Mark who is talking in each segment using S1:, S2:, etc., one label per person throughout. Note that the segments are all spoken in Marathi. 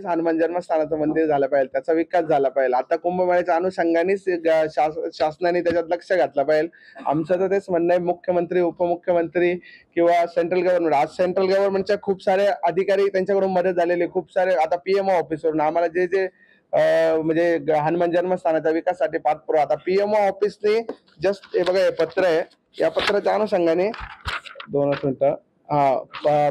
S1: हनुमान जन्मस्थानाचं मंदिर झालं पाहिजे, त्याचा विकास झाला पाहिजे. आता कुंभमेळ्याच्या अनुषंगानेच शासनाने त्याच्यात लक्ष घातलं पाहिजे. आमचं तर तेच म्हणणं आहे, मुख्यमंत्री, उपमुख्यमंत्री किंवा सेंट्रल गव्हर्नमेंट, आज सेंट्रल गव्हर्नमेंटच्या खूप सारे अधिकारी त्यांच्याकडून मदत झालेली, खूप सारे आता पीएमओ ऑफिसवरून आम्हाला जे जे म्हणजे हनुमान जन्मस्थानाच्या विकासासाठी पाठपुरावा, आता पीएमओ ऑफिसने जस्ट हे बघा, हे पत्र आहे, या पत्राच्या अनुषंगाने 2 मिनिटं,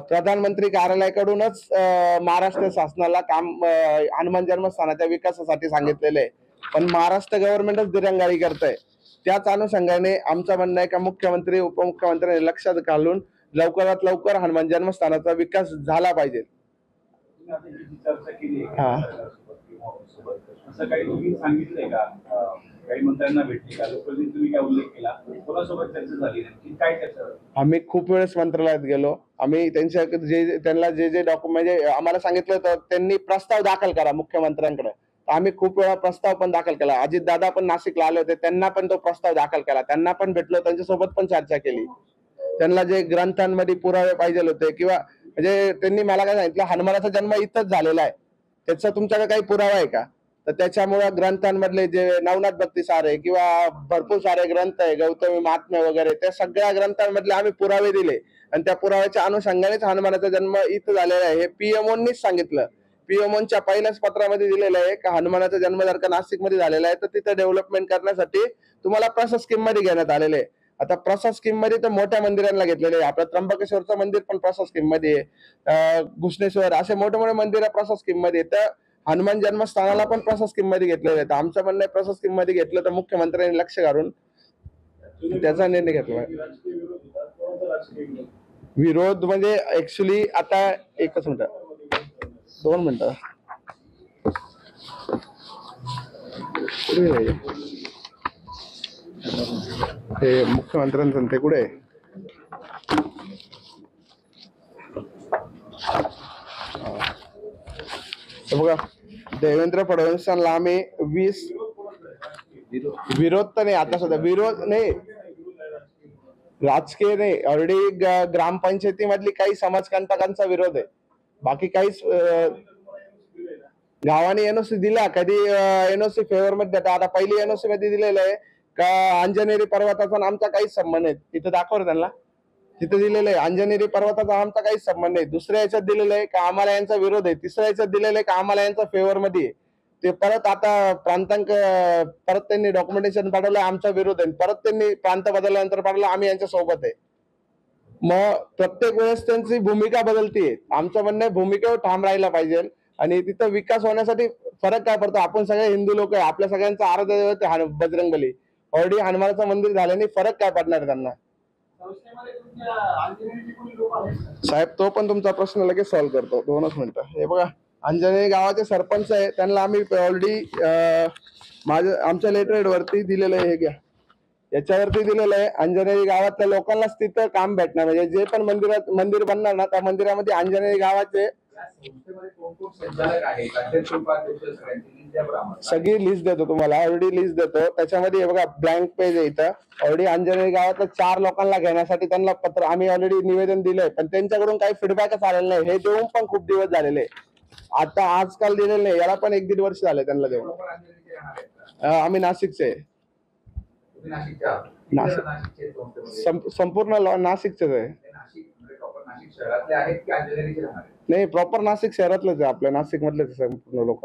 S1: प्रधानमंत्री कार्यालयाकडूनच महाराष्ट्र शासनाला काम हनुमान जन्मस्थानाच्या विकासासाठी सांगितलेलं आहे, पण महाराष्ट्र गव्हर्नमेंटच दिरंगाई करतंय. त्याच अनुषंगाने आमचं म्हणणं आहे का मुख्यमंत्री, उपमुख्यमंत्र्यांनी लक्षात घालून लवकरात लवकर हनुमान जन्मस्थानाचा विकास झाला पाहिजे.
S2: असं काही तुम्ही सांगितलंय का? काही मंत्र्यांना भेटले का? लोकांनी तुम्ही काय उल्लेख केला? कोणासोबत चर्चा झाली? काय चर्चा?
S1: आम्ही खूप वेळेस मंत्रालयात गेलो. आम्ही त्यांना जे डॉक्युमेंट म्हणजे आम्हाला सांगितलं तर त्यांनी प्रस्ताव दाखल करा मुख्यमंत्र्यांकडे. आम्ही खूप वेळा प्रस्ताव पण दाखल केला. अजित दादा पण नाशिकला आले होते, त्यांना पण तो प्रस्ताव दाखल केला, त्यांना पण भेटलो, त्यांच्यासोबत पण चर्चा केली. त्यांना जे ग्रंथांमध्ये पुरावे पाहिजे होते किंवा म्हणजे त्यांनी मला काय सांगितलं, हनुमानाचा जन्म इथंच झालेला आहे, त्याचा तुमच्याकडे काही पुरावा आहे का? तर त्याच्यामुळे ग्रंथांमधले जे नवनाथ भक्ती सार आहे किंवा भरपूर सारे ग्रंथ आहे, गौतमी महात्म्य वगैरे, त्या सगळ्या ग्रंथांमधले आम्ही पुरावे दिले आणि त्या पुराव्याच्या अनुषंगानेच हनुमानाचा जन्म इथं झालेला आहे हे पीएमओनीच सांगितलं. पीएमओच्या पहिल्याच पत्रामध्ये दिलेलं आहे का हनुमानाचा जन्म जर का नाशिकमध्ये झालेला आहे तर तिथे डेव्हलपमेंट करण्यासाठी तुम्हाला प्रसाद स्कीम मध्ये घेण्यात आलेले आहे. आता प्रसाद स्कीम मध्ये तर मोठ्या मंदिरांना घेतलेले आहे, आपलं त्र्यंबकेश्वरचं मंदिर पण प्रसाद स्कीम मध्ये आहे, घुसणेश्वर, असे मोठे मोठे मंदिर प्रसाद स्कीम मध्ये, तर हनुमान जन्मस्थानाला पण प्रसाद स्कीम मध्ये घेतलेलं आहे. तर आमचं म्हणणं आहे प्रसाद स्कीम मध्ये घेतलं तर मुख्यमंत्र्यांनी लक्ष घालून त्याचा निर्णय घेतला. विरोध म्हणजे ऍक्च्युली आता एकच मिनिट, 2 मिनिटं, हे मुख्यमंत्र्यांचं ते कुठे आहे? बघा, देवेंद्र फडणवीसांना आम्ही 20 विरोध तर नाही, आता सुद्धा विरोध नाही, राजकीय नाही, ऑलरेडी ग्रामपंचायतीमधली काही समाजकंटकांचा विरोध आहे, बाकी काहीच. गावाने एनओसी दिला, कधी एनओसी फेवर मध्ये देतात. आता पहिली एनओसी मध्ये दिलेलं आहे का अंजनेरी पर्वताचा आमचा काहीच संबंध नाही, तिथं दाखवलं त्यांना, तिथे दिलेलं आहे अंजनेरी पर्वताचा आमचा काहीच संबंध नाही. दुसऱ्या याच्यात दिलेलं आहे का आम्हाला यांचा विरोध आहे. तिसऱ्या याच्यात दिलेलं आहे का आम्हाला यांचा फेवर मध्ये, ते परत आता प्रांतांक परत त्यांनी डॉक्युमेंटेशन पाठवलं, आमचा विरोध आहे, परत त्यांनी प्रांत बदलल्यानंतर पाठवलं आम्ही यांच्या सोबत आहे. मग प्रत्येक वेळेस त्यांची भूमिका बदलतीये. आमचं म्हणणं भूमिकेवर ठाम राहायला पाहिजे आणि तिथं विकास होण्यासाठी फरक काय पडतो, आपण सगळे हिंदू लोक आहे, आपल्या सगळ्यांचा आराध्य दैवत आहे बजरंगबली, ऑलरेडी हनुमानाचं मंदिर झाल्याने फरक काय पडणार त्यांना? साहेब तो पण तुमचा प्रश्न लगेच सॉल्व्ह करतो, 2च मिनिटं. हे बघा, अंजनेरी गावाचे सरपंच आहे, त्यांना आम्ही ऑलरेडी आमच्या लेटर वरती दिलेलं आहे, हे घ्या, याच्यावरती दिलेलं आहे अंजनेरी गावातल्या लोकांनाच तिथं काम भेटणार, म्हणजे जे पण मंदिर बनणार ना त्या मंदिरामध्ये अंजनेरी गावाचे सगळी लिस्ट देतो तुम्हाला, ऑलरेडी लिस्ट देतो. त्याच्यामध्ये हे बघा ब्लँक पेज आहे, इथं ऑलरेडी अंजनेरी गावातल्या 4 लोकांना घेण्यासाठी त्यांना पत्र आम्ही ऑलरेडी निवेदन दिलंय, पण त्यांच्याकडून काही फीडबॅकच आलेला नाही. हे देऊन पण खूप दिवस झालेले, आता आजकाल दिलेलं नाही, याला पण 1-1.5 वर्ष झाले त्यांना देऊन. आम्ही नाशिकचे, संपूर्ण नाशिकचेच आहे. नाही, प्रॉपर नाशिक शहरातलेच आहे, आपल्या नाशिक मधलेच संपूर्ण लोक.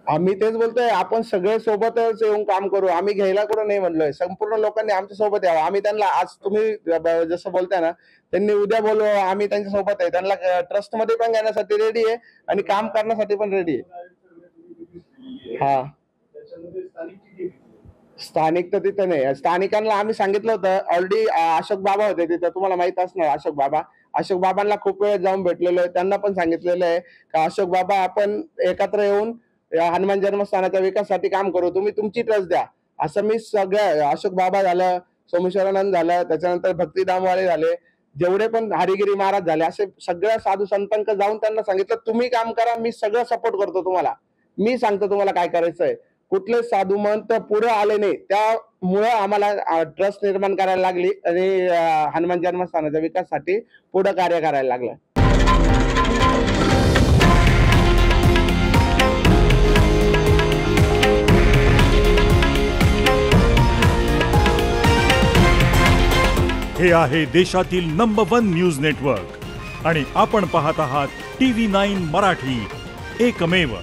S1: आम्ही तेच बोलतोय, आपण सगळे सोबतच येऊन काम करू, आम्ही घ्यायला कुठं नाही म्हणलोय, संपूर्ण लोकांनी आमच्या सोबत यावं. आम्ही त्यांना आज तुम्ही जसं बोलताय ना, त्यांनी उद्या बोलू, आम्ही त्यांच्या सोबत आहे, त्यांना ट्रस्ट मध्ये पण घेण्यासाठी रेडी आहे आणि काम करण्यासाठी पण रेडी आहे. हा, स्थानिक तर तिथं नाही, स्थानिकांना आम्ही सांगितलं होतं ऑलरेडी. अशोक बाबा होते तिथं, तुम्हाला माहित असणार अशोक बाबांना खूप वेळ जाऊन भेटलेलो आहे, त्यांना पण सांगितलेलं आहे का अशोक बाबा आपण एकत्र येऊन हनुमान जन्मस्थानाच्या विकासासाठी काम करू, तुम्ही तुमची ट्रस्ट द्या. असं मी सगळ्या अशोक बाबा झालं, सोमेश्वरानंद झालं, त्याच्यानंतर भक्ती दामवाले झाले, जेवढे पण हरिगिरी महाराज झाले, असे सगळ्या साधू संतांक जाऊन त्यांना सांगितलं तुम्ही काम करा, मी सगळं सपोर्ट करतो तुम्हाला, मी सांगतो तुम्हाला काय करायचंय. कुठले साधू महंत पुढे आले नाही, त्यामुळे आम्हाला ट्रस्ट निर्माण करायला लागली आणि हनुमान जन्मस्थानाच्या विकासासाठी पुढे कार्य करायला लागलं.
S3: हे आहे देशातील नंबर 1 न्यूज नेटवर्क आणि आपण पाहत आहात TV9 मराठी, एकमेव.